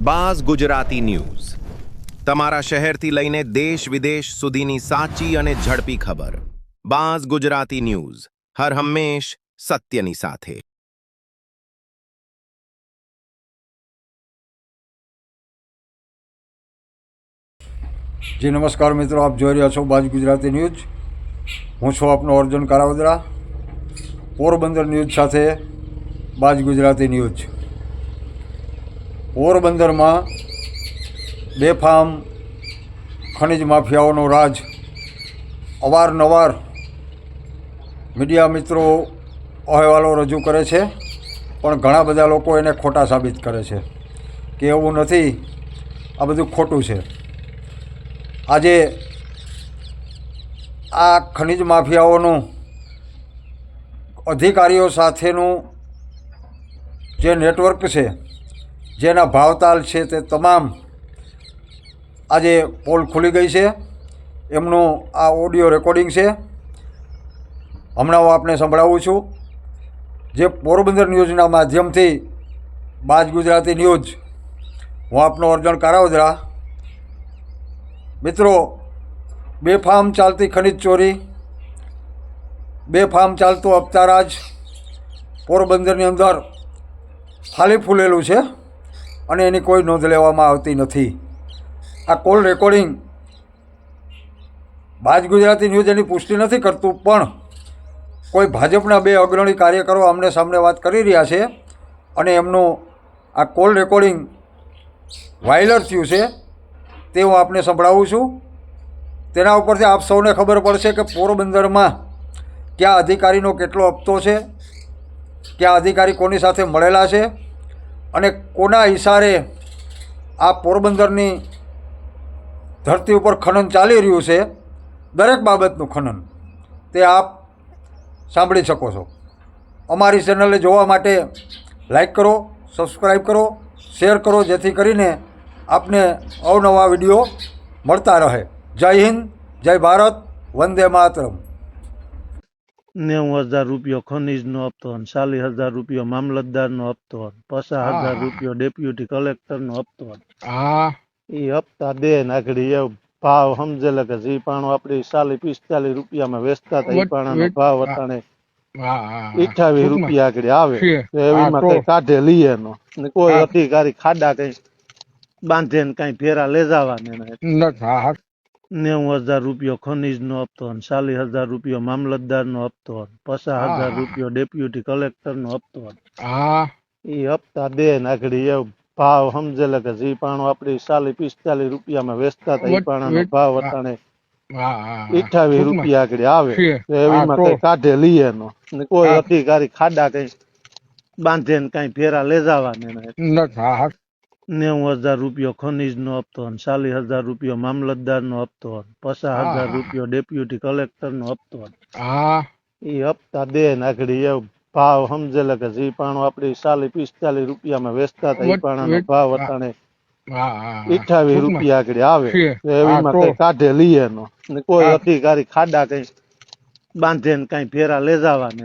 Buzz Gujarati news તમારા શહેરથી લઈને દેશ વિદેશ સુધીની સાચી અને ઝડપી ખબર। બાઝ ગુજરાતી ન્યૂઝ હર હંમેશ સત્યની સાથે। जी नमस्कार मित्रों, आप જોઈ રહ્યા છો બાઝ ગુજરાતી ન્યૂઝ। હું છું આપનો અર્જુન કારાવદરા। પોરબંદર ન્યૂઝ સાથે બાઝ ગુજરાતી ન્યૂઝ। પોરબંદરમાં બેફામ ખનિજ માફિયાઓનો રાજ અવારનવાર મીડિયા મિત્રો અહેવાલો રજૂ કરે છે, પણ ઘણા બધા લોકો એને ખોટા સાબિત કરે છે કે એવું નથી, આ બધું ખોટું છે। આજે આ ખનિજ માફિયાઓનું અધિકારીઓ સાથેનું જે નેટવર્ક છે, જેના ભાવતાલ છે, તે તમામ આજે પોલ ખુલી ગઈ છે। એમનું આ ઓડિયો રેકોર્ડિંગ છે, હમણાં હું આપને સંભળાવું છું। જે પોરબંદર ન્યૂઝના માધ્યમથી બાઝ ગુજરાતી ન્યૂઝ, હું આપનો અર્જુન કારાવદરા। મિત્રો, બેફામ ચાલતી ખનિજ ચોરી, બેફામ ચાલતું હપ્તારાજ પોરબંદરની અંદર ખાલી ફૂલેલું છે અને એની કોઈ નોંધ લેવામાં આવતી નથી। આ call recording Baaz Gujarati news એની પુષ્ટિ નથી કરતું, પણ કોઈ ભાજપના બે અગ્રણી કાર્યકરો આમને સામને વાત કરી રહ્યા છે અને એમનું આ કોલ રેકોર્ડિંગ વાયરલ થયું છે, તે હું આપને સંભળાવું છું। તેના ઉપરથી આપ સૌને ખબર પડશે કે પોરબંદરમાં કયા અધિકારીનો કેટલો હપ્તો છે, કયા અધિકારી કોની સાથે મળેલા છે અને કોના ઇશારે આ પોરબંદરની ધરતી ઉપર ખનન ચાલી રહ્યું છે। દરેક બાબતનું ખનન તે આપ સાંભળી શકો છો। અમારી ચેનલને જોવા માટે લાઈક કરો, સબસ્ક્રાઈબ કરો, શેર કરો, જેથી કરીને આપને અવનવા વિડીયો મળતા રહે। જય હિન્દ, જય ભારત, વંદે માતરમ। 90,000 રૂપિયો ખનીજનો હપ્તો, 40,000 રૂપિયો મામલતદારનો હપ્તો, 50,000 રૂપિયો ડેપ્યુટી કલેક્ટરનો હપ્તો। એ હપ્તા દે નાખડી એ ભાવ સમજેલા કે જે પાણો આપડી 40-45 રૂપિયામાં વેચતા હતા, એ પાણાનો ભાવ અટાણે 28 રૂપિયા આગળ આવે, એવીમાં કઈ કાઢે લઈએ નો, કોઈ અધિકારી ખાડા કઈ બાંધે ને કઈ ફેરા લે જવાને। 90,000 રૂપિયો ખનીજનો હપ્તો, 40,000 રૂપિયો મામલતદારનો હપ્તો, 50,000 રૂપિયો ડેપ્યુટી કલેક્ટરનો હપ્તો। એ હપ્તા દે નાખડી એ ભાવ સમજેલા કે જે પાણો આપડી 40-45 રૂપિયામાં વેચતા હતા, એ પાણાનો ભાવ અટાણે 28 રૂપિયા આગળ આવે, એવીમાં કઈ કાઢે લઈએ નો, કોઈ અધિકારી ખાડા કઈ બાંધે ને કઈ ફેરા લે જવાને। 90,000 રૂપિયો ખનીજનો હપ્તો, 40,000 રૂપિયો મામલતદારનો હપ્તો, 50,000 રૂપિયો ડેપ્યુટી કલેક્ટરનો હપ્તો। એ હપ્તા દે નાખડી એ ભાવ સમજેલા કે જે પાણો આપડી 40-45 રૂપિયામાં વેચતા હતા, એ પાણાનો ભાવ અટાણે 28 રૂપિયા આગળ આવે, એવીમાં કઈ કાઢે લઈએ નો, કોઈ અધિકારી ખાડા કઈ બાંધે ને કઈ ફેરા લે જવાને।